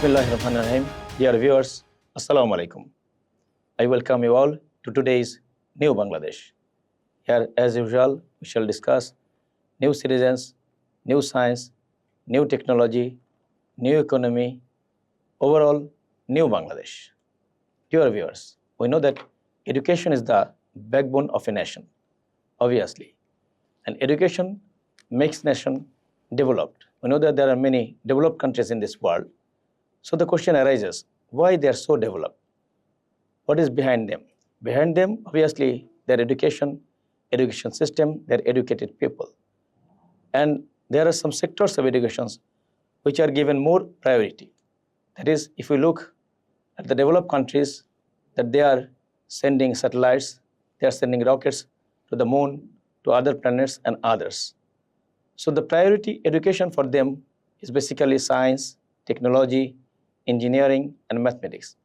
Bismillahirrahmanirrahim. Dear viewers, Assalamu alaikum. I welcome you all to today's New Bangladesh. Here, as usual, we shall discuss new citizens, new science, new technology, new economy, overall, new Bangladesh. Dear viewers, we know that education is the backbone of a nation, obviously. And education makes nation developed. We know that there are many developed countries in this world. So the question arises, why they are so developed? What is behind them? Behind them, obviously, their education system, their educated people. And there are some sectors of educations which are given more priority. That is, if we look at the developed countries, that they are sending satellites, they are sending rockets to the moon, to other planets and others. So the priority education for them is basically science, technology, engineering, and mathematics.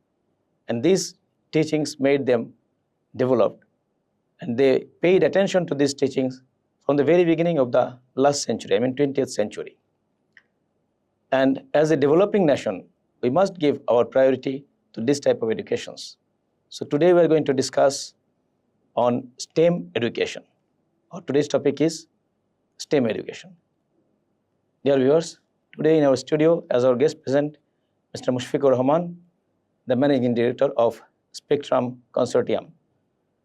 And these teachings made them developed. And they paid attention to these teachings from the very beginning of the last century, 20th century. And as a developing nation, we must give our priority to this type of educations. So today we are going to discuss on STEM education. Our today's topic is STEM education. Dear viewers, today in our studio as our guest present, Mr. Mushfiqur Rahman, the Managing Director of Spectrum Consortium.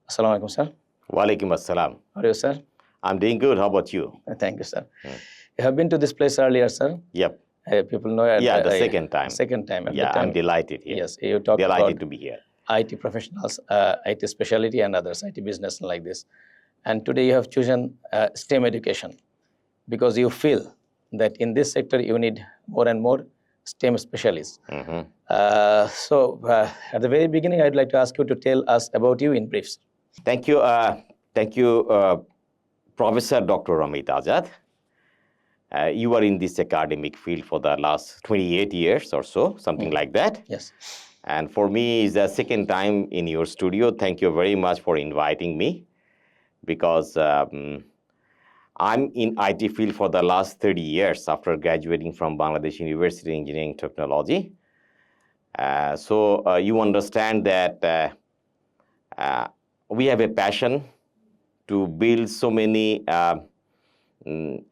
Assalamu alaikum, sir. Wa alaikum assalam. How are you, sir? I'm doing good. How about you? Thank you, sir. You have been to this place earlier, sir? Yep. People know it. Yeah, the second time. Second time. Yeah, I'm delighted here. Yes, you talked Delighted about to be here. IT professionals, IT specialty and others, IT business like this. And today you have chosen STEM education because you feel that in this sector you need more and more STEM specialists. So at the very beginning, I'd like to ask you to tell us about you in briefs. Thank you, Professor Dr. Ramit Azad. You are in this academic field for the last 28 years or so, something like that. Yes. And for me, it's the second time in your studio. Thank you very much for inviting me, because I'm in IT field for the last 30 years after graduating from Bangladesh University Engineering Technology. So you understand that we have a passion to build so many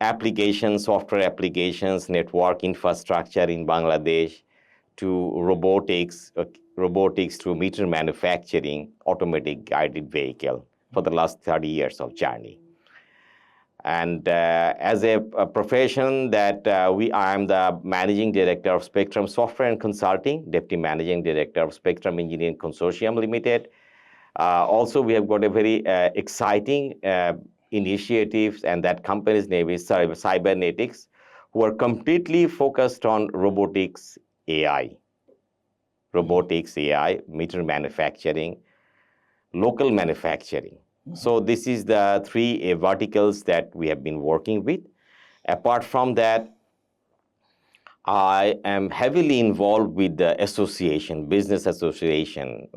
applications, software applications, network infrastructure in Bangladesh, to robotics to meter manufacturing, automatic guided vehicle for the last 30 years of journey. And as a profession that I am the Managing Director of Spectrum Software and Consulting, Deputy Managing Director of Spectrum Engineering Consortium Limited. Also, we have got a very exciting initiatives, and that company's name is Cybernetics, who are completely focused on robotics, AI, meter manufacturing, local manufacturing. So this is the three verticals that we have been working with. Apart from that, I am heavily involved with the association, business association.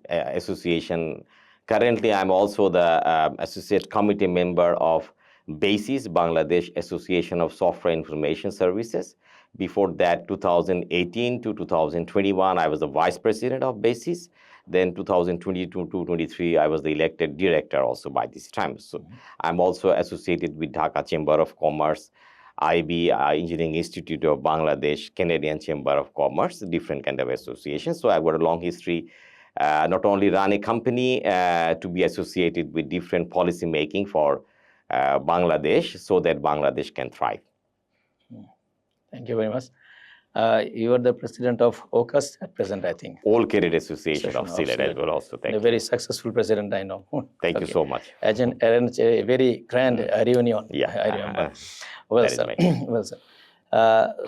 Association. Currently, I'm also the associate committee member of BASIS, Bangladesh Association of Software Information Services. Before that, 2018 to 2021, I was the vice president of BASIS. Then 2022 to 23, I was the elected director also by this time. So I'm also associated with Dhaka Chamber of Commerce, IB, Engineering Institute of Bangladesh, Canadian Chamber of Commerce, different kind of associations. So I've got a long history, not only run a company to be associated with different policy making for Bangladesh, so that Bangladesh can thrive. Thank you very much. You are the president of OCAS at present, I think. All Career Association of Silat as well also. Thank you. A very successful president, I know. Thank you so much. Arranged a very grand reunion. Yeah. I remember. Well, sir. Well, sir.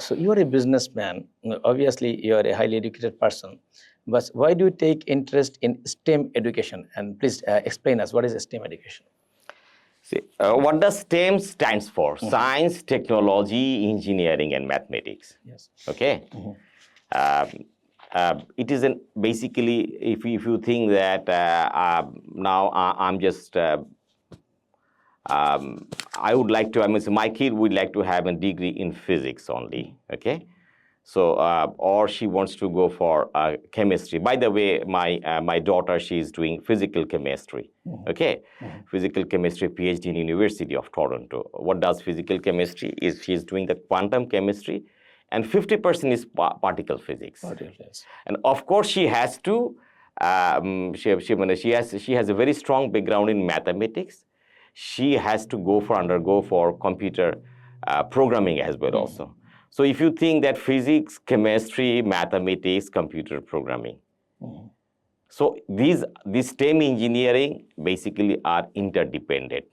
So you are a businessman. Obviously, you are a highly educated person. But why do you take interest in STEM education? And please explain us, what is STEM education? See, what does STEM stands for? Science, technology, engineering, and mathematics. Yes. Okay. It is basically, if you think that now I'm just I would like to, my kid would like to have a degree in physics only, okay? So, or she wants to go for chemistry. By the way, my daughter, she is doing physical chemistry. Okay, physical chemistry PhD in University of Toronto. What does physical chemistry? Is she is doing the quantum chemistry, and 50% is particle physics. And of course, she has to. She has a very strong background in mathematics. She has to undergo for computer programming as well also. So if you think that physics, chemistry, mathematics, computer programming, so these STEM engineering basically are interdependent.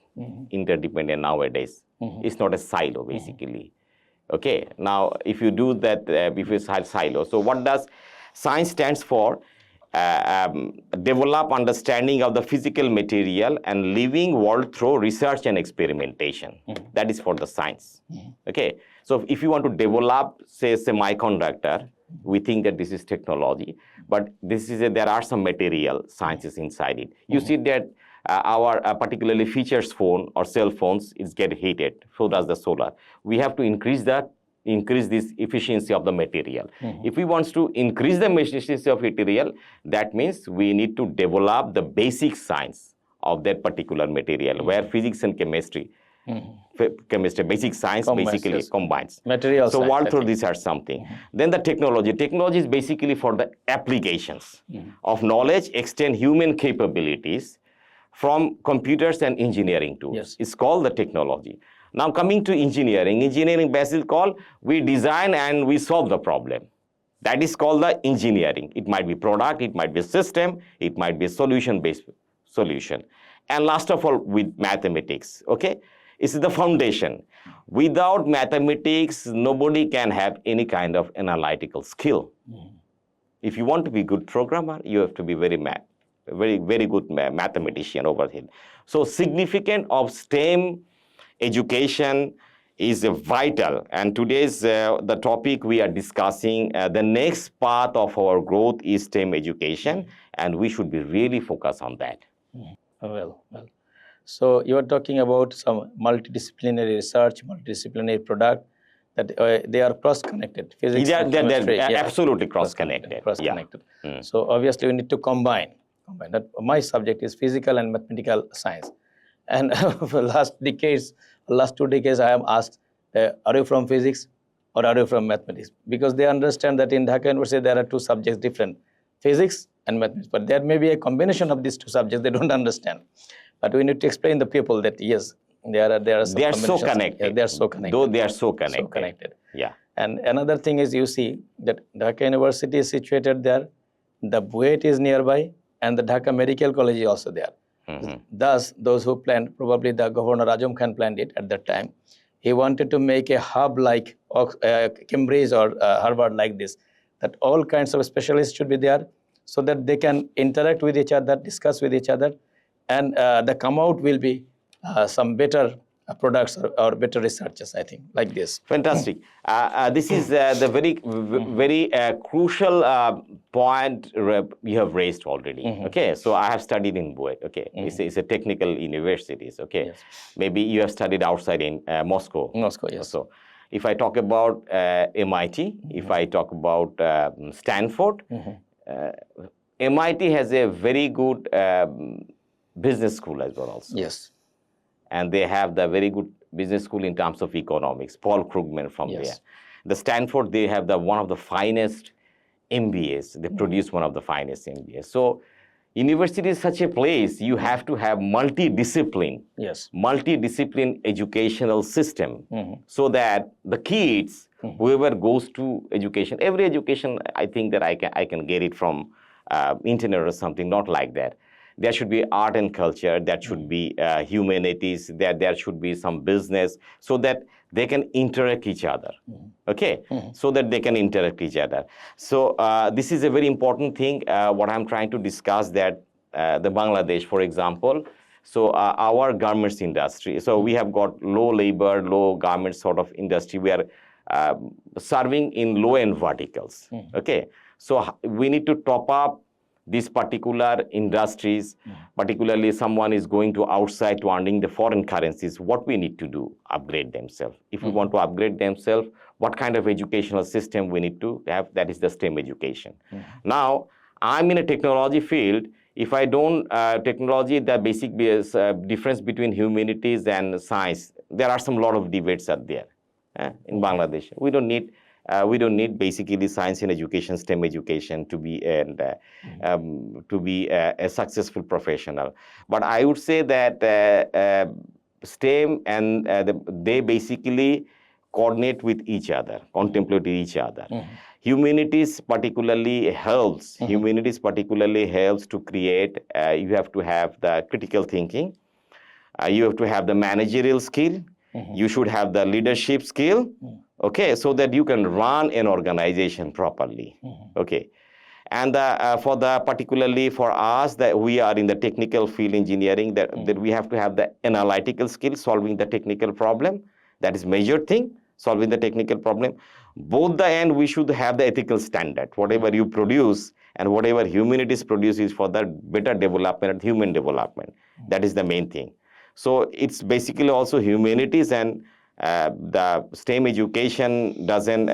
Interdependent nowadays. It's not a silo basically. Okay. Now, if you do that, if you have silo, so what does science stands for? Develop understanding of the physical material and living world through research and experimentation. That is for the science. Okay. So if you want to develop, say, semiconductor, we think that this is technology, but there are some material sciences inside it. You see that our particularly features phone or cell phones is get heated. So does the solar. We have to increase this efficiency of the material. If we want to increase the efficiency of material, that means we need to develop the basic science of that particular material, where physics and chemistry, basic science basically combines. Material so science, world through these are something. Then the technology. Technology is basically for the applications of knowledge, extend human capabilities from computers and engineering tools. It's called the technology. Now coming to engineering. Engineering basically called we design and we solve the problem. That is called the engineering. It might be product, it might be system, it might be solution-based solution. And last of all, with mathematics, okay? It's the foundation. Without mathematics, nobody can have any kind of analytical skill. If you want to be a good programmer, you have to be very good mathematician over here. So significant of STEM education is vital. And today's the topic we are discussing, the next path of our growth is STEM education, and we should be really focused on that. Well. So you are talking about some multidisciplinary research, multidisciplinary product, that they are cross-connected. Physics and chemistry. They're absolutely cross-connected. So obviously we need to combine. That my subject is physical and mathematical science. And for last 2 decades, I am asked, are you from physics or are you from mathematics? Because they understand that in Dhaka University, there are two subjects different, physics and mathematics. But there may be a combination of these two subjects they don't understand. But we need to explain the people that, yes, there are some they are so connected. Yeah, they are so connected. Though they are so connected. Yeah. And another thing is, you see that Dhaka University is situated there, the BUET is nearby, and the Dhaka Medical College is also there. Thus, those who planned, probably the Governor Azam Khan planned it at that time. He wanted to make a hub like Cambridge or Harvard like this, that all kinds of specialists should be there so that they can interact with each other, discuss with each other, and the come out will be some better products or better researchers, I think, like this. Fantastic. This is the very crucial point you have raised already. Okay, so I have studied in BUET. Okay, it's a technical university. Okay, maybe you have studied outside in Moscow. Moscow, yes. So, if I talk about MIT, if I talk about Stanford, MIT has a very good business school as well also. Yes. And they have the very good business school in terms of economics. Paul Krugman from there. The Stanford, they have one of the finest MBAs. They produce one of the finest MBAs. So university is such a place, you have to have multidiscipline educational system, so that the kids, whoever goes to education, every education, I think that I can get it from internet or something, not like that. There should be art and culture, there should be humanities, there should be some business, so that they can interact each other, okay? So that they can interact each other. So this is a very important thing, what I'm trying to discuss, that the Bangladesh, for example, so our garments industry, so we have got low labor, low garment sort of industry. We are serving in low-end verticals, okay? So we need to top up these particular industries, particularly someone is going to outside to earning the foreign currencies, what we need to do? Upgrade themselves. If we want to upgrade themselves, what kind of educational system we need to have? That is the STEM education. Now, I'm in a technology field. If I don't, technology, the basic difference between humanities and science, there are some lot of debates out there in Bangladesh. We don't need basically science and education, STEM education to be a successful professional. But I would say that STEM and they basically coordinate with each other, contemplate each other. Humanities particularly helps. Humanities particularly helps to create. You have to have the critical thinking. You have to have the managerial skill. You should have the leadership skill. Okay, so that you can run an organization properly. Okay, and for the particularly for us that we are in the technical field engineering, that we have to have the analytical skill, solving the technical problem. That is major thing, solving the technical problem. Both the end, we should have the ethical standard. Whatever you produce and whatever humanities produces for the better development, human development. That is the main thing. So it's basically also humanities, and the STEM education doesn't,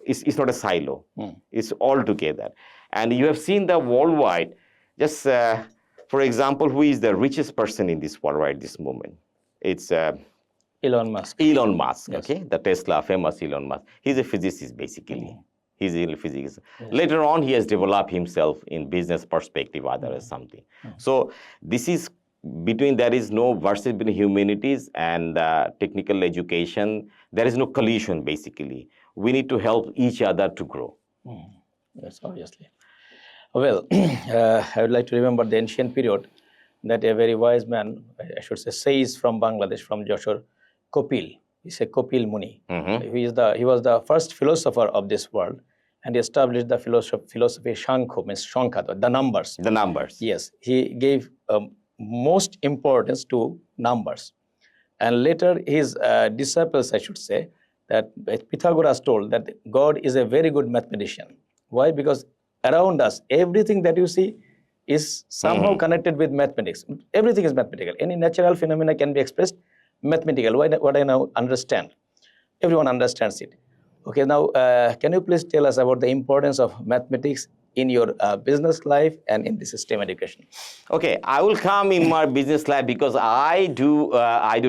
it's not a silo. It's all together. And you have seen the worldwide, just for example, who is the richest person in this world right this moment? It's Elon Musk. Elon Musk, Yes. okay, the Tesla, famous Elon Musk. He's a physicist, basically. He's a physicist. Later on, he has developed himself in business perspective, other or something. So this is between, there is no versus between humanities and technical education. There is no collision, basically. We need to help each other to grow. Yes, obviously. Well, I would like to remember the ancient period that a very wise man, I should say, sage from Bangladesh, from Joshua Kopil. He's a Kopil Muni. He was the first philosopher of this world, and he established the philosophy Shankho, means Shankha, the numbers. The numbers. Yes, he gave most importance to numbers. And later his disciples, I should say, that Pythagoras told that God is a very good mathematician. Why? Because around us, everything that you see is somehow connected with mathematics. Everything is mathematical. Any natural phenomena can be expressed mathematical. What I now understand, everyone understands it. Okay, now can you please tell us about the importance of mathematics in your business life and in the STEM education? Okay, I will come in my business life because I do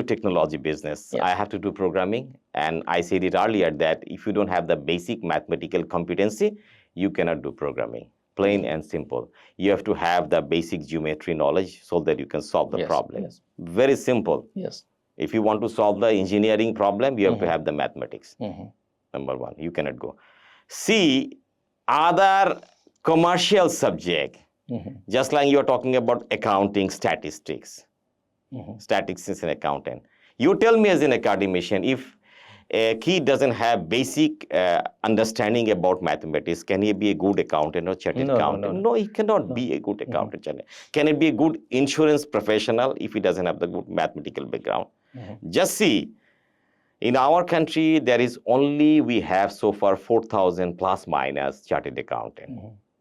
technology business. Yes. I have to do programming, and I said it earlier that if you don't have the basic mathematical competency, you cannot do programming. Plain and simple. You have to have the basic geometry knowledge so that you can solve the problem. Yes. Very simple. Yes. If you want to solve the engineering problem, you have to have the mathematics. Number one, you cannot go. See, other commercial subject, just like you are talking about accounting, statistics. Statistics is an accountant. You tell me as an academician, if a kid doesn't have basic understanding about mathematics, can he be a good accountant or chartered accountant? No, he cannot be a good accountant. Can he be a good insurance professional if he doesn't have the good mathematical background? Just see, in our country, there is only, we have so far 4,000 plus minus chartered accountant.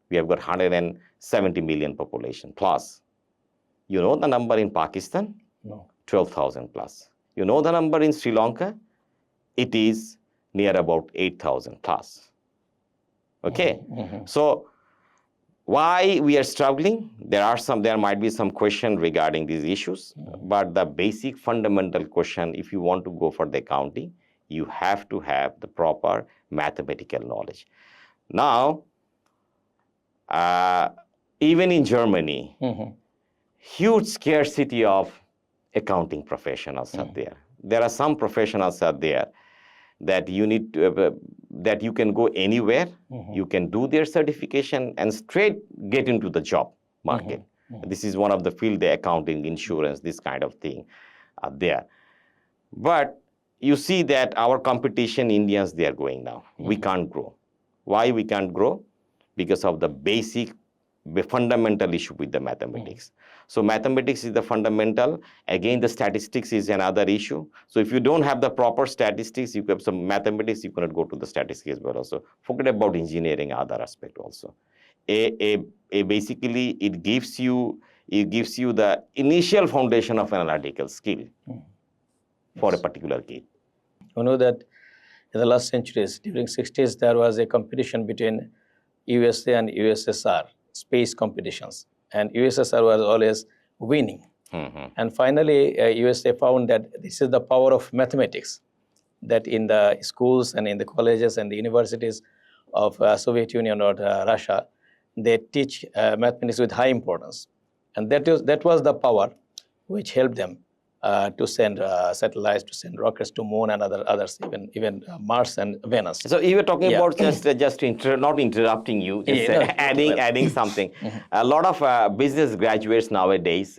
We have got 170 million population plus. You know the number in Pakistan? No. 12,000 plus. You know the number in Sri Lanka? It is near about 8,000 plus. Okay, so why we are struggling? There might be some question regarding these issues, but the basic fundamental question, if you want to go for the accounting, you have to have the proper mathematical knowledge. Now, even in Germany, huge scarcity of accounting professionals are there. There are some professionals out there that you need to, that you can go anywhere, you can do their certification and straight get into the job market. This is one of the field, the accounting, insurance, this kind of thing are there. But you see that our competition, Indians, they are going now. We can't grow. Why we can't grow? Because of the basic, fundamental issue with the mathematics. So mathematics is the fundamental. Again, the statistics is another issue. So if you don't have the proper statistics, you have some mathematics, you cannot go to the statistics as well also. Forget about engineering, other aspect also. basically it gives you the initial foundation of an analytical skill for a particular kid. You know that in the last centuries, during 60s, there was a competition between USA and USSR, space competitions. And USSR was always winning. And finally, USA found that this is the power of mathematics, that in the schools and in the colleges and the universities of Soviet Union or Russia, they teach mathematics with high importance. And that was the power which helped them to send satellites, to send rockets to moon and others, even Mars and Venus. So you were talking about not interrupting you, just adding something. A lot of business graduates nowadays,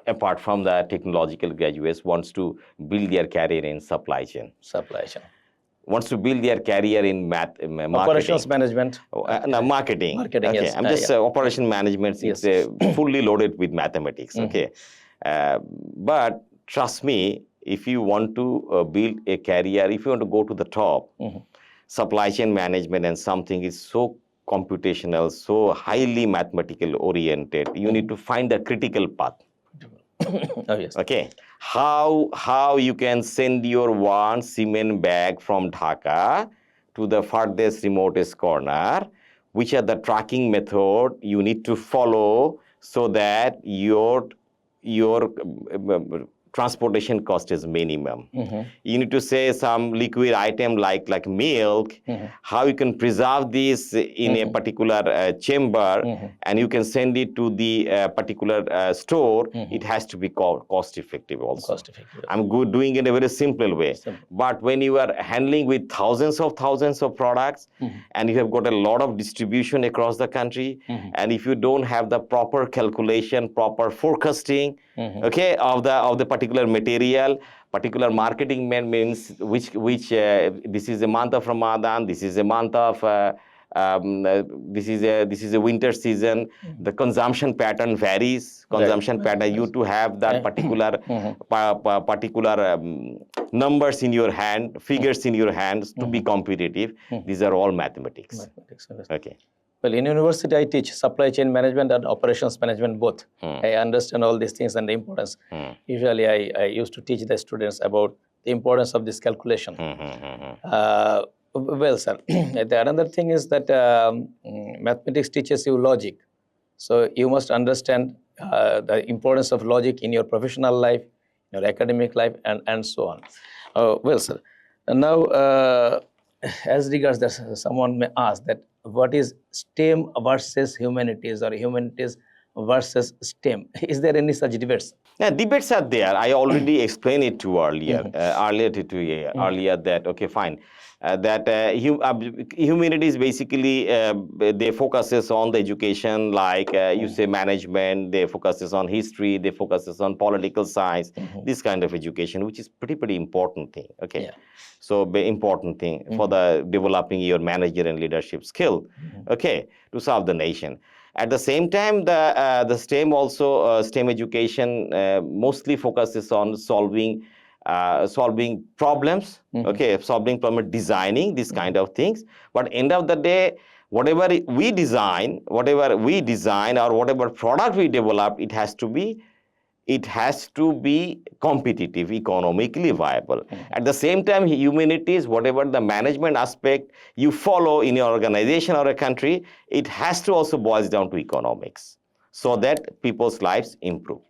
apart from the technological graduates, wants to build their career in supply chain. Wants to build their career in marketing. Operations management. No, marketing. Marketing, okay. yes. I'm just operation management. Yes. It's fully loaded with mathematics. Okay. But trust me, if you want to build a career, if you want to go to the top, supply chain management and something is so computational, so highly mathematical oriented. You need to find the critical path. Oh, yes. Okay, how you can send your one cement bag from Dhaka to the farthest remotest corner, which are the tracking method you need to follow so that your transportation cost is minimum. You need to say some liquid item like milk, how you can preserve this in a particular chamber, and you can send it to the particular store. It has to be cost effective also. I'm doing it in a very simple way. But when you are handling with thousands of products, and you have got a lot of distribution across the country, and if you don't have the proper calculation, proper forecasting, okay, of the particular material, particular marketing means which this is a month of Ramadan, this is a month of this is a winter season. The consumption pattern varies. Pattern, you to have that particular numbers in your hand, figures in your hands to be competitive. These are all mathematics. Okay. Well, in university, I teach supply chain management and operations management both. I understand all these things and the importance. Usually, I used to teach the students about the importance of this calculation. Well, sir, the another thing is that mathematics teaches you logic. So you must understand the importance of logic in your professional life, your academic life, and so on. Well, sir, now as regards that, someone may ask that what is STEM versus humanities or humanities versus STEM? Is there any such debates? Yeah, debates are there. I already explained it to earlier that, okay, fine. That humanities basically they focuses on the education, like you say management, they focuses on history, they focuses on political science, this kind of education, which is pretty important thing. Okay, yeah. So important thing for the developing your manager and leadership skill, okay, to serve the nation. At the same time, the STEM also STEM education mostly focuses on solving problems, okay, solving problem, designing these kind of things. But end of the day, whatever we design or whatever product we develop, it has to be competitive, economically viable. At the same time, humanities, whatever the management aspect you follow in your organization or a country, it has to also boils down to economics so that people's lives improve.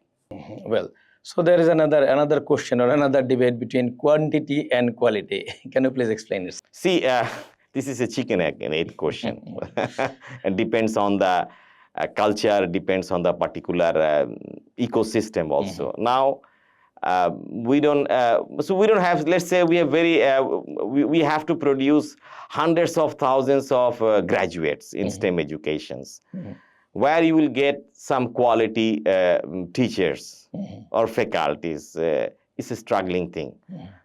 Well, so there is another question or another debate between quantity and quality. Can you please explain this? See, this is a chicken and egg question. It depends on the culture, depends on the particular ecosystem also. Now, we don't have, let's say we have we have to produce hundreds of thousands of graduates in STEM educations. Where you will get some quality teachers or faculties is a struggling thing.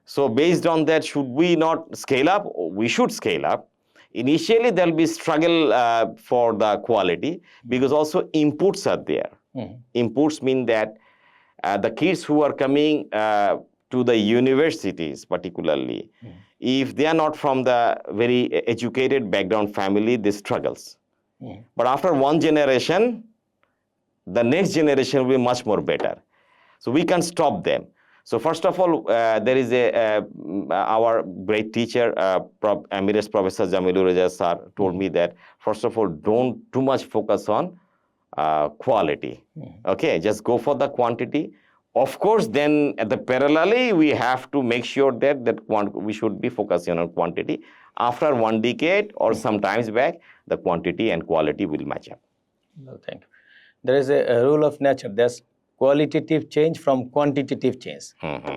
So based on that, should we not scale up? We should scale up. Initially, there will be struggle for the quality because also inputs are there. Inputs mean that the kids who are coming to the universities particularly, if they are not from the very educated background family, they struggles. But after one generation, the next generation will be much more better. So we can stop them. So first of all, there is our great teacher, Emeritus Professor Jamilur Reza sir, told me that first of all, don't too much focus on quality. Okay, just go for the quantity. Of course, then at the parallelly, we have to make sure that we should be focusing on quantity. After 1 decade or some times back, the quantity and quality will match up. No, thank you. There is a rule of nature. There's qualitative change from quantitative change.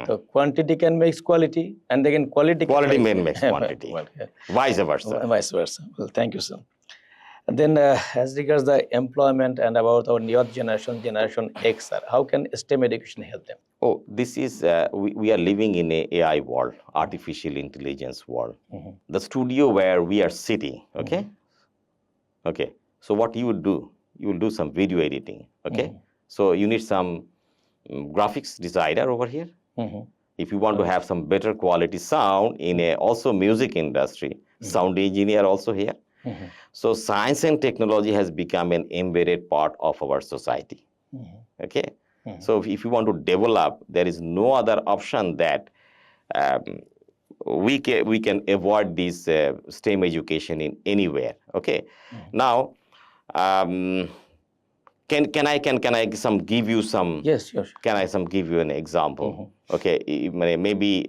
So quantity can make quality, and again quality makes quantity. Well, yeah. Vice versa. Vice versa. Well, thank you, sir. And then as regards the employment and about our new generation, Generation X, sir, how can STEM education help them? Oh, this is, we are living in an AI world, artificial intelligence world. The studio where we are sitting, okay? Okay, so what you would do, you will do some video editing, okay? So you need some graphics designer over here. If you want to have some better quality sound in a also music industry, sound engineer also here. So science and technology has become an embedded part of our society, okay? So if you want to develop, there is no other option that we can avoid this STEM education in anywhere, okay? Now, can I some give you some? Yes, sure. Can I give you an example? Okay, maybe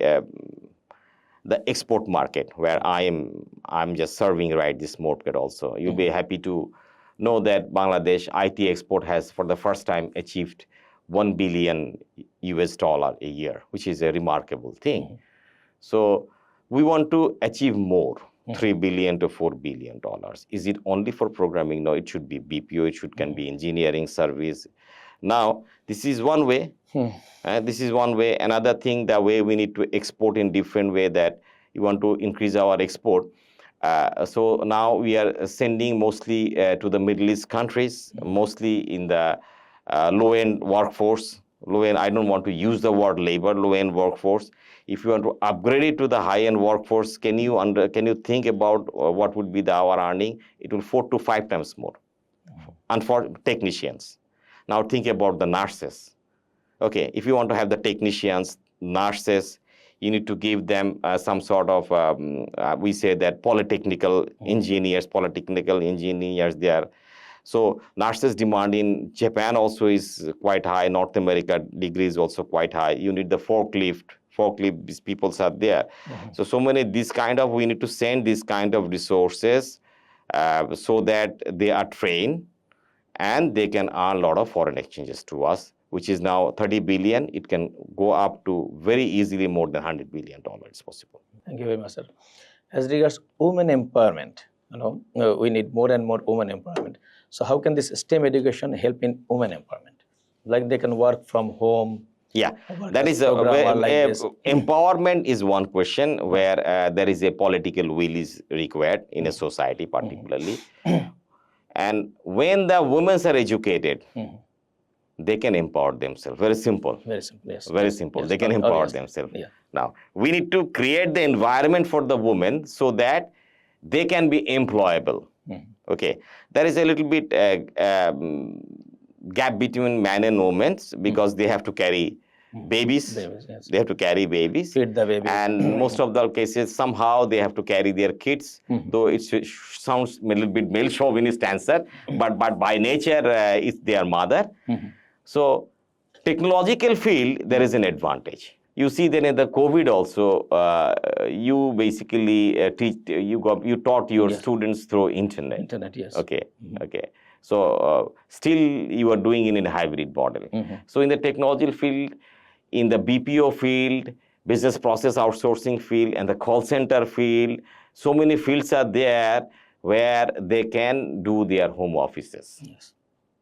the export market where I'm just serving right this market also. You'll be happy to know that Bangladesh IT export has for the first time achieved $1 billion a year, which is a remarkable thing. So we want to achieve more. $3 billion to $4 billion. Is it only for programming? No, it should be BPO, can be engineering service. Now, this is one way. This is one way. Another thing, the way we need to export in different way, that you want to increase our export. So now we are sending mostly to the Middle East countries, mostly in the low-end workforce. Low-end, I don't want to use the word labor, low-end workforce. If you want to upgrade it to the high-end workforce, can you think about what would be our earning? It will 4 to 5 times more. And for technicians. Now think about the nurses. Okay, if you want to have the technicians, nurses, you need to give them some sort of, we say that polytechnical engineers there. So nurses demand in Japan also is quite high. North America degree is also quite high. You need the forklift, these people are there. So many, we need to send this kind of resources so that they are trained and they can earn a lot of foreign exchanges to us, which is now 30 billion. It can go up to very easily more than $100 billion. It's possible. Thank you very much, sir. As regards women empowerment, we need more and more women empowerment. So how can this STEM education help in women empowerment? Like they can work from home. Yeah, that is empowerment is one question where there is a political will is required in a society particularly. And when the women are educated, they can empower themselves. Very simple. Very simple, yes. Very simple. Yes. They can empower themselves. Yeah. Now, we need to create the environment for the women so that they can be employable. Okay. There is a little bit gap between men and women because they have to carry babies. Yes. They have to carry babies. Feed the babies. And most of the cases, somehow they have to carry their kids, though it sounds a little bit male chauvinist answer, but by nature, it's their mother. So technological field, there is an advantage. You see that in the COVID also, you basically you taught your students through internet. Internet, yes. Okay, okay. So still you are doing it in a hybrid model. So in the technology field, in the BPO field, business process outsourcing field, and the call center field, so many fields are there where they can do their home offices. Yes.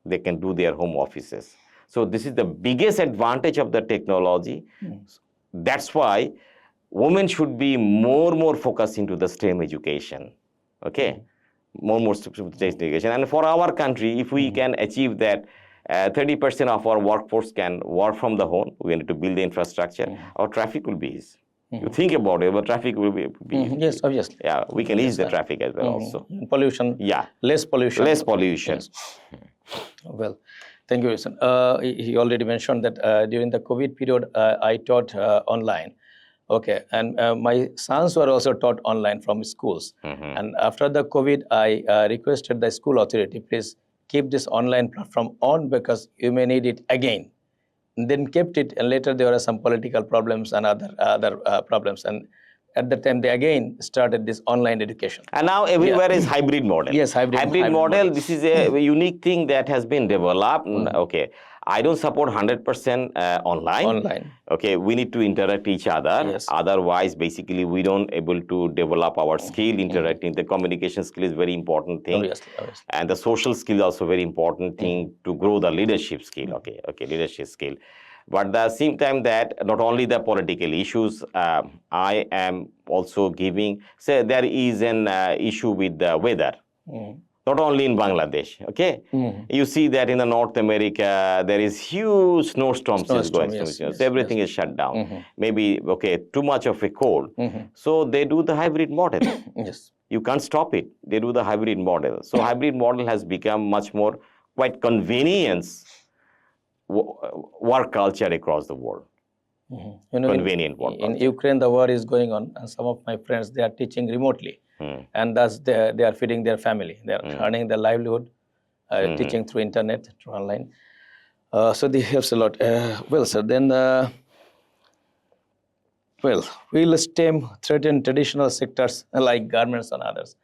They can do their home offices. So this is the biggest advantage of the technology. That's why women should be more focused into the STEM education. Okay, more STEM education. And for our country, if we can achieve that, 30% of our workforce can work from the home. We need to build the infrastructure. Our traffic will be easy. You think about it, but traffic will be Yes, obviously. yeah, we can ease the Understand. traffic as well also. Pollution. Yeah. Less pollution. Less pollution. Yes. Well, thank you, Wilson. He already mentioned that during the COVID period, I taught online. Okay, and my sons were also taught online from schools. And after the COVID, I requested the school authority, please keep this online platform on because you may need it again. And then kept it, and later there were some political problems and other problems. And at that time, they again started this online education. And now everywhere is hybrid model. Yes, hybrid model. This is a unique thing that has been developed. Okay, I don't support 100% online. Okay, we need to interact each other. Yes. Otherwise, basically, we don't able to develop our skill interacting. The communication skill is very important thing. Obviously. And the social skill is also very important thing to grow the leadership skill. Okay, leadership skill. But at the same time that not only the political issues, I am also giving, say there is an issue with the weather, not only in Bangladesh, okay? You see that in the North America, there is huge snowstorms going on. So everything is shut down. Maybe, okay, too much of a cold. So they do the hybrid model. Yes. You can't stop it. They do the hybrid model. So hybrid model has become much more quite convenience work culture across the world. Convenient work in Ukraine, the war is going on, and some of my friends, they are teaching remotely, and thus they are feeding their family. They are earning their livelihood, teaching through internet, through online. So this helps a lot. Well, sir, then, will STEM threaten traditional sectors like garments and others?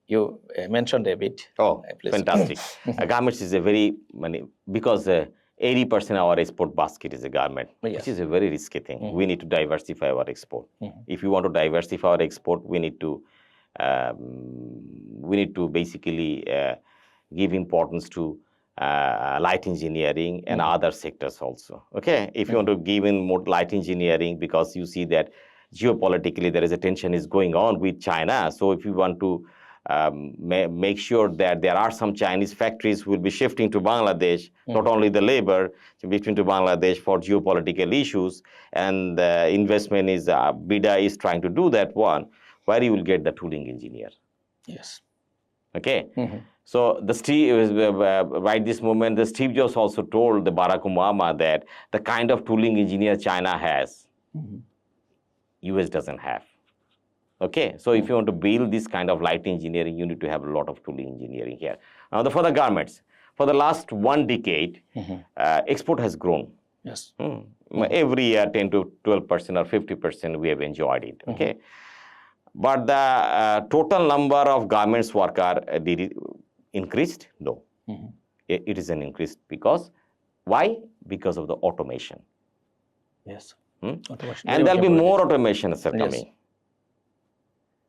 You mentioned a bit. Oh, please. Fantastic. Garments is a very, because 80% of our export basket is a garment, which is a very risky thing. We need to diversify our export. If you want to diversify our export, we need to basically give importance to light engineering and other sectors also. Okay, if you want to give in more light engineering, because you see that geopolitically there is a tension is going on with China. So if you want to make sure that there are some Chinese factories will be shifting to Bangladesh, not only the labor shifting to Bangladesh for geopolitical issues, and investment is BIDA is trying to do that one, where you will get the tooling engineer. Yes. Okay. So the Steve, right this moment, the Steve Jobs also told the Barack Obama that the kind of tooling engineer China has, US doesn't have. Okay, so if you want to build this kind of light engineering, you need to have a lot of tooling engineering here. Now, for the garments, for the last 1 decade, export has grown. Yes. Every year, 10 to 12% or 50%, we have enjoyed it. Okay, but the total number of garments worker did it increased? No, it is an increase because why? Because of the automation. Yes. Automation. And there'll be more automation coming. Yes.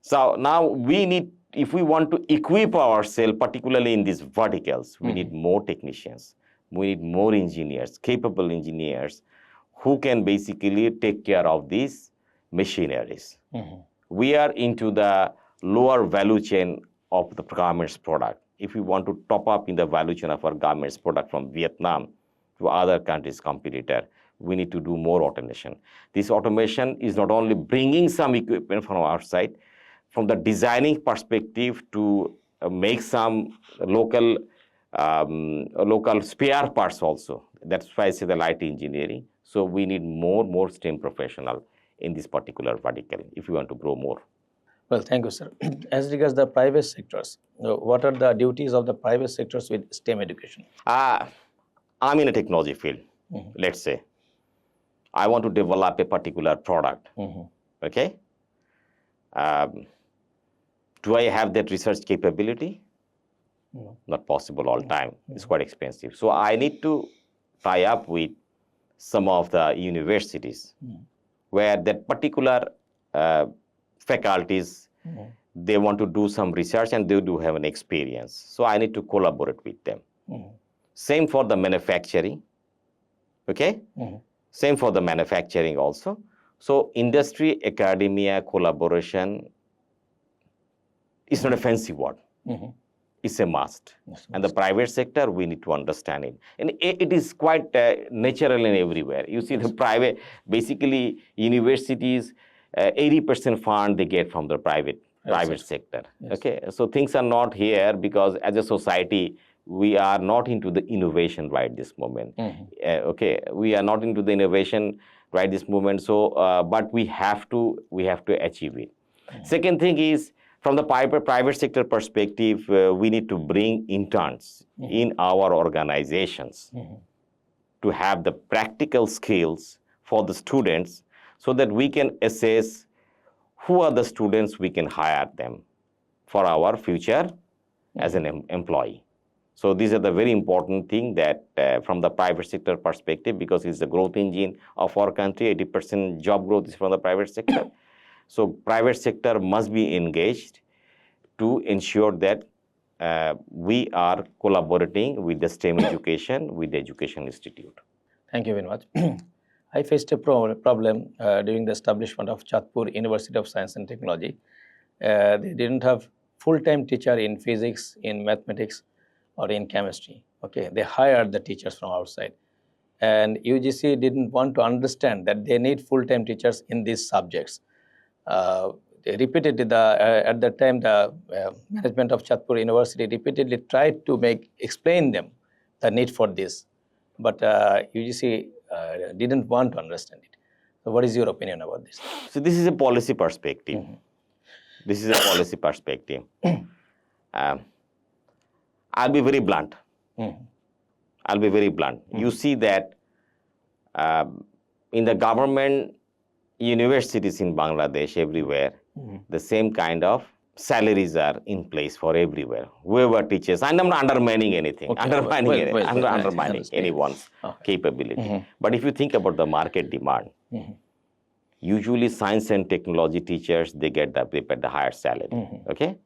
So now we need, if we want to equip ourselves, particularly in these verticals, we need more technicians, we need more engineers, capable engineers, who can basically take care of these machineries. We are into the lower value chain of the garments product. If we want to top up in the value chain of our garments product from Vietnam to other countries' competitor, we need to do more automation. This automation is not only bringing some equipment from our side, from the designing perspective to make some local spare parts also. That's why I say the light engineering. So we need more STEM professional in this particular vertical if you want to grow more. Well, thank you, sir. As regards the private sectors, what are the duties of the private sectors with STEM education? I'm in a technology field, let's say. I want to develop a particular product, okay? Do I have that research capability? Not possible all the time. It's quite expensive. So I need to tie up with some of the universities where that particular faculties, they want to do some research and they do have an experience. So I need to collaborate with them. Same for the manufacturing, okay? Same for the manufacturing also. So industry, academia, collaboration is not a fancy word. It's a must. And the private sector, we need to understand it. And it is quite natural and everywhere. You see the private, basically universities, 80% fund they get from the private sector. Yes. Okay, so things are not here because as a society we are not into the innovation right this moment. Okay, we are not into the innovation right this moment. So, but we have to achieve it. Second thing is, from the private sector perspective, we need to bring interns in our organizations to have the practical skills for the students, so that we can assess who are the students we can hire them for our future as an employee. So these are the very important thing that from the private sector perspective, because it's the growth engine of our country. 80% job growth is from the private sector. So private sector must be engaged to ensure that we are collaborating with the STEM education, with the education institute. Thank you very much. I faced a problem during the establishment of Chatpur University of Science and Technology. They didn't have full-time teacher in physics, in mathematics, or in chemistry. Okay, they hired the teachers from outside, and UGC didn't want to understand that they need full-time teachers in these subjects. They repeatedly, at that time, the management of Chatpur University repeatedly tried to explain them the need for this, but UGC didn't want to understand it. So what is your opinion about this? So this is a policy perspective. This is a policy perspective. I'll be very blunt. I'll be very blunt. You see that in the government universities in Bangladesh, everywhere, the same kind of salaries are in place for everywhere. Whoever teaches, and I'm not undermining anything, undermining anyone's capability. But if you think about the market demand, usually science and technology teachers, they get the higher salary. Okay?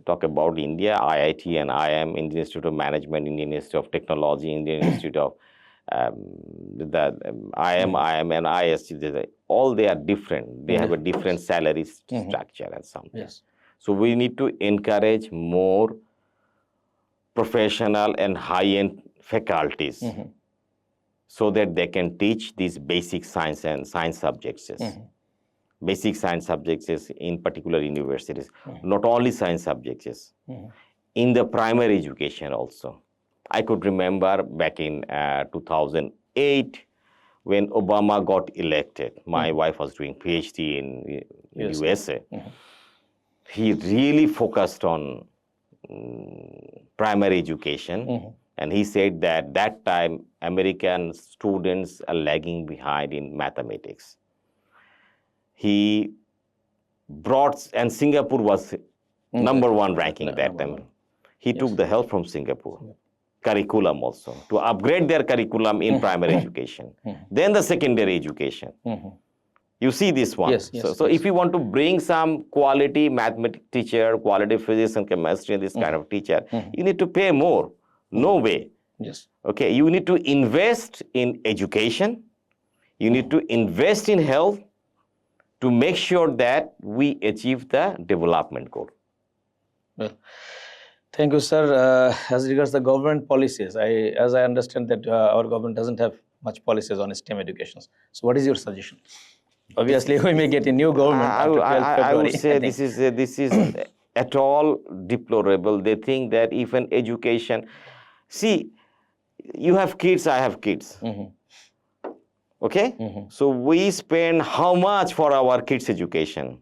Talk about India, IIT and IIM, Indian Institute of Management, Indian Institute of Technology, Indian Institute of IIM and IST, all they are different. They have a different salary structure and something. Yes. So we need to encourage more professional and high-end faculties so that they can teach these basic science and science subjects. Basic science subjects in particular universities, not only science subjects, in the primary education also. I could remember back in 2008 when Obama got elected. My wife was doing PhD in USA. He really focused on primary education, and he said that that time American students are lagging behind in mathematics. He brought, and Singapore was number one ranking that time. He took the help from Singapore. Curriculum also, to upgrade their curriculum in primary education. Then the secondary education. You see this one. So if you want to bring some quality mathematics teacher, quality physics and chemistry, this kind of teacher, you need to pay more. No way. Yes. Okay, you need to invest in education. You need to invest in health to make sure that we achieve the development goal. Well, thank you, sir. As regards the government policies, as I understand that our government doesn't have much policies on STEM education. So what is your suggestion? Obviously, we may get a new government after 12th February. I would say this is at all deplorable. They think that even education, see, you have kids, I have kids. Okay? So we spend how much for our kids' education?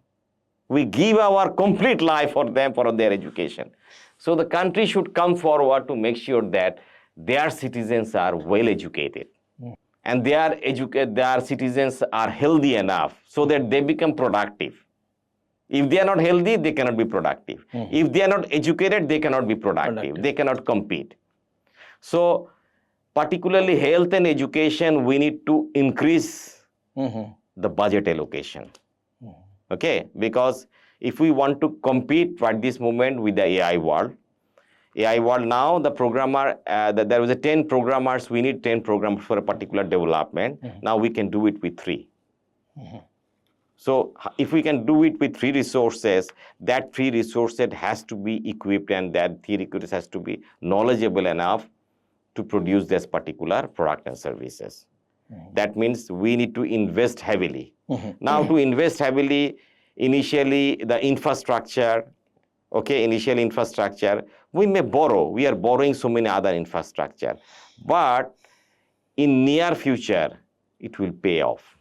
We give our complete life for them, for their education. So the country should come forward to make sure that their citizens are well educated. And their citizens are healthy enough so that they become productive. If they are not healthy, they cannot be productive. If they are not educated, they cannot be productive. They cannot compete. So particularly health and education, we need to increase the budget allocation. Okay, because if we want to compete at this moment with the AI world now, the programmer, there was 10 programmers, we need 10 programmers for a particular development. Now we can do it with 3. So if we can do it with 3 resources, that 3 resources has to be equipped, and that 3 resources has to be knowledgeable enough to produce this particular product and services. That means we need to invest heavily. Now, to invest heavily, initially the infrastructure, initial infrastructure, we may borrow. We are borrowing so many other infrastructure. But in near future, it will pay off.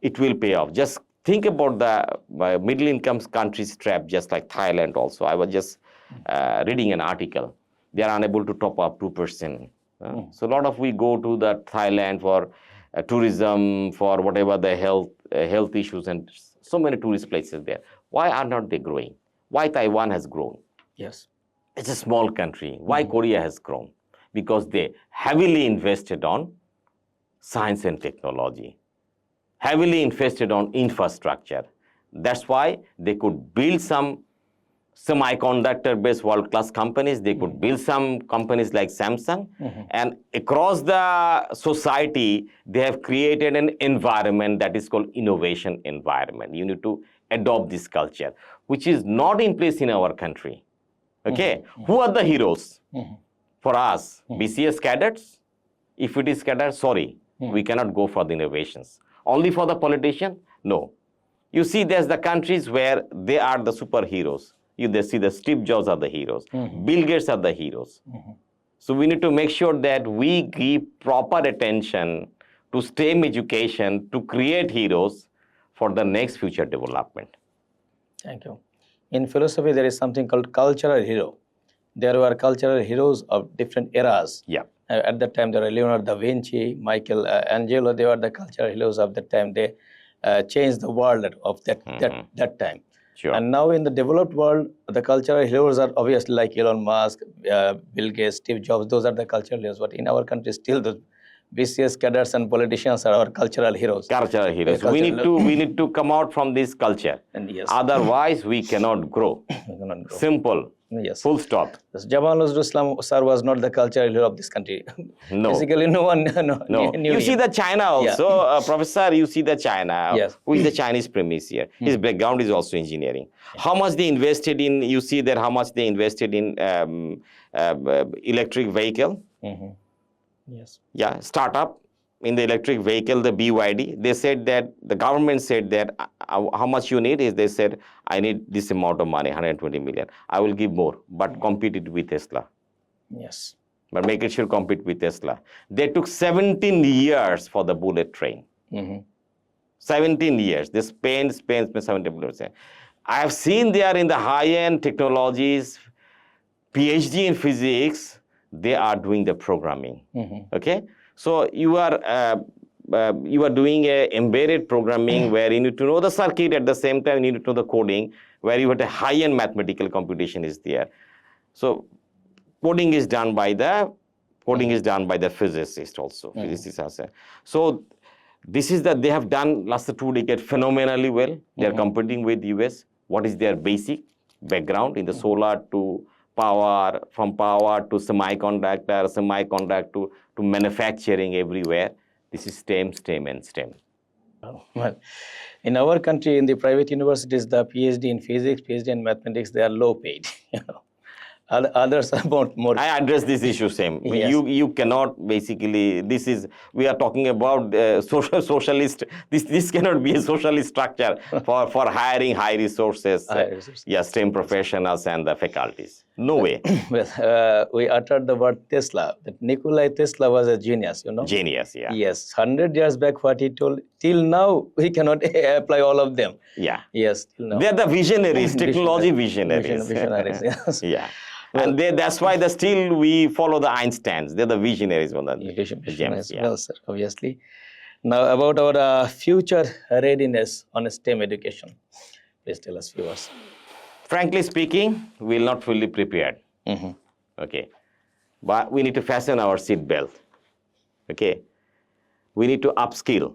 It will pay off. Just think about the middle income countries trap, just like Thailand also. I was just reading an article. They are unable to top up 2%. So a lot of we go to the Thailand for tourism, for whatever the health issues, and so many tourist places there. Why are not they growing? Why Taiwan has grown? Yes. It's a small country. Why Korea has grown? Because they heavily invested on science and technology, heavily invested on infrastructure. That's why they could build some semiconductor-based world-class companies. They could build some companies like Samsung. And across the society, they have created an environment that is called innovation environment. You need to adopt this culture, which is not in place in our country. Okay, who are the heroes? For us, BCS cadets. If it is cadets, sorry, we cannot go for the innovations. Only for the politician? No. You see, there's the countries where they are the superheroes. They see the Steve Jobs are the heroes. Bill Gates are the heroes. So we need to make sure that we give proper attention to STEM education to create heroes for the next future development. Thank you. In philosophy, there is something called cultural hero. There were cultural heroes of different eras. Yeah. At that time, there were Leonardo da Vinci, Michelangelo. They were the cultural heroes of that time. They changed the world of that time. Sure. And now in the developed world, the cultural heroes are obviously like Elon Musk, Bill Gates, Steve Jobs. Those are the cultural heroes. But in our country, still the BCS cadets and politicians are our cultural heroes. Cultural heroes. We need to come out from this culture. And yes. Otherwise, we cannot grow. We cannot grow. Simple. Yes. Full stop. Jamal Nazrul Islam sir was not the cultural hero of this country. No. Basically, no one knew You see him. the China also, Professor. You see the China. Yes. Who is the Chinese premier? His background is also engineering. How much they invested in? You see there how much they invested in electric vehicle. Yes. Yeah, startup in the electric vehicle, the BYD. They said that the government said that how much you need is they said I need this amount of money, 120 million. I will give more, but compete it with Tesla. Yes. But make it sure compete with Tesla. They took 17 years for the bullet train. 17 years. They spent 17 years. I have seen they are in the high-end technologies, PhD in physics. They are doing the programming. Okay, so you are doing a embedded programming where you need to know the circuit at the same time you need to know the coding, where you have a high-end mathematical computation is there. So coding is done by the physicist also. Physicists also. So this is that they have done last 2 decades phenomenally well. They are competing with US. What is their basic background in the solar to power, from power to semiconductor to manufacturing everywhere. This is STEM, and STEM. Well, in our country, in the private universities, the PhD in physics, PhD in mathematics, they are low paid. Others are more. I address this issue same. Yes. You cannot basically. We are talking about socialist. This cannot be a socialist structure for hiring high resources. STEM professionals and the faculties. No way. Well, we uttered the word Tesla. That Nikola Tesla was a genius. Genius. Yeah. Yes, 100 years back, what he told. Till now, we cannot apply all of them. Yeah. Yes. Till now. They are the visionaries, technology visionaries. Visionaries. Yes. Yeah. And that's why still we follow the Einsteins. They're the visionaries on the gems. Yeah. Well, sir, obviously. Now, about our future readiness on STEM education. Please tell us, viewers. Frankly speaking, we will not fully prepared. Okay. But we need to fasten our seat belt. Okay. We need to upskill.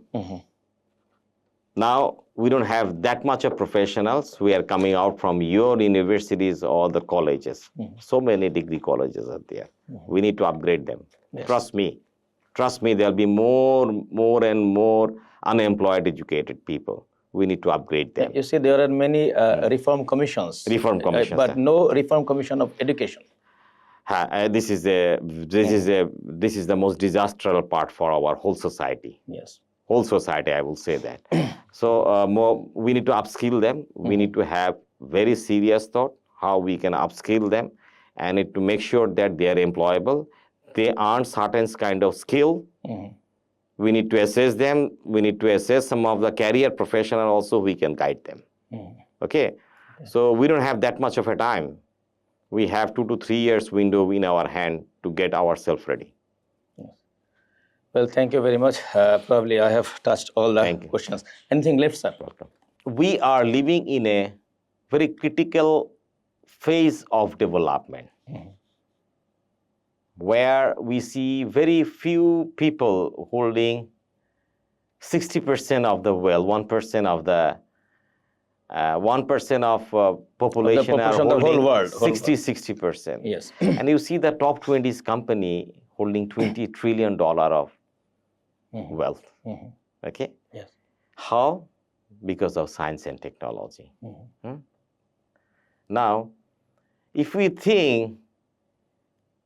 Now, we don't have that much of professionals who are coming out from your universities or the colleges. So many degree colleges are there. We need to upgrade them. Yes. Trust me. Trust me, there'll be more and more unemployed educated people. We need to upgrade them. You see, there are many reform commissions. Reform commissions. But no reform commission of education. This is the most disastrous part for our whole society. Yes. Whole society, I will say that. So we need to upskill them. We need to have very serious thought how we can upskill them, and need to make sure that they are employable. They earn certain kind of skill. We need to assess them. We need to assess some of the career professional also. We can guide them. Okay. So we don't have that much of a time. We have 2 to 3 years window in our hand to get ourselves ready. Yes. Well, thank you very much. Probably I have touched all the questions. Anything left, sir? Welcome. We are living in a very critical phase of development where we see very few people holding 60% of the wealth, 1% of the 1% of population are holding the whole world, 60%. Yes. And you see the top 20 company holding $20 trillion of wealth. Okay? Yes. How? Because of science and technology. Now, if we think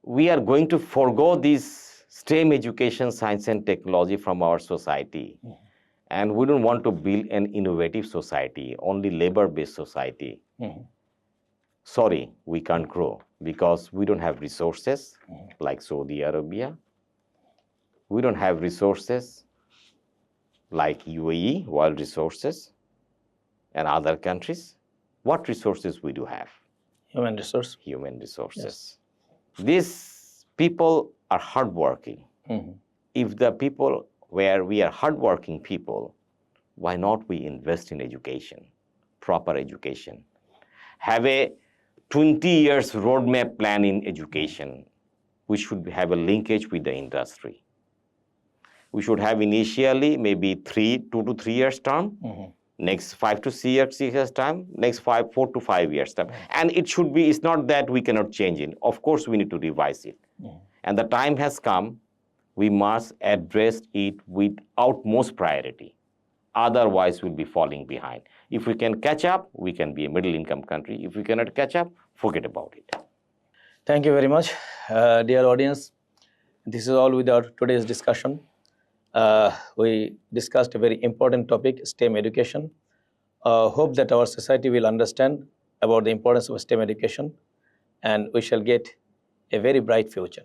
we are going to forego this STEM education, science and technology from our society, and we don't want to build an innovative society, only labor-based society, sorry, we can't grow because we don't have resources like Saudi Arabia. We don't have resources like UAE, world resources, and other countries. What resources we do have? Human resource. Human resources. Yes. These people are hardworking. If the people where we are hardworking people, why not we invest in education, proper education? Have a 20 years roadmap plan in education. We should have a linkage with the industry. We should have initially maybe 2 to 3 years term, next 5 to 6 years time, next 4 to 5 years time. And it should be, it's not that we cannot change it. Of course, we need to revise it. And the time has come, we must address it with utmost priority. Otherwise, we'll be falling behind. If we can catch up, we can be a middle income country. If we cannot catch up, forget about it. Thank you very much, dear audience. This is all with our today's discussion. We discussed a very important topic, STEM education. Hope that our society will understand about the importance of STEM education, and we shall get a very bright future.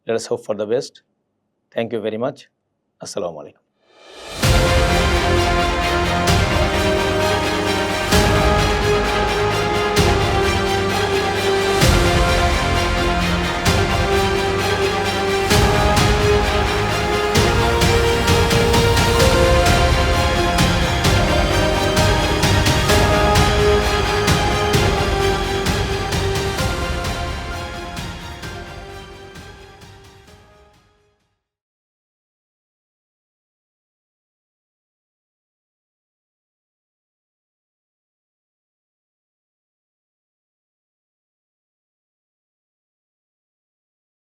Let us hope for the best. Thank you very much. Assalamu alaikum.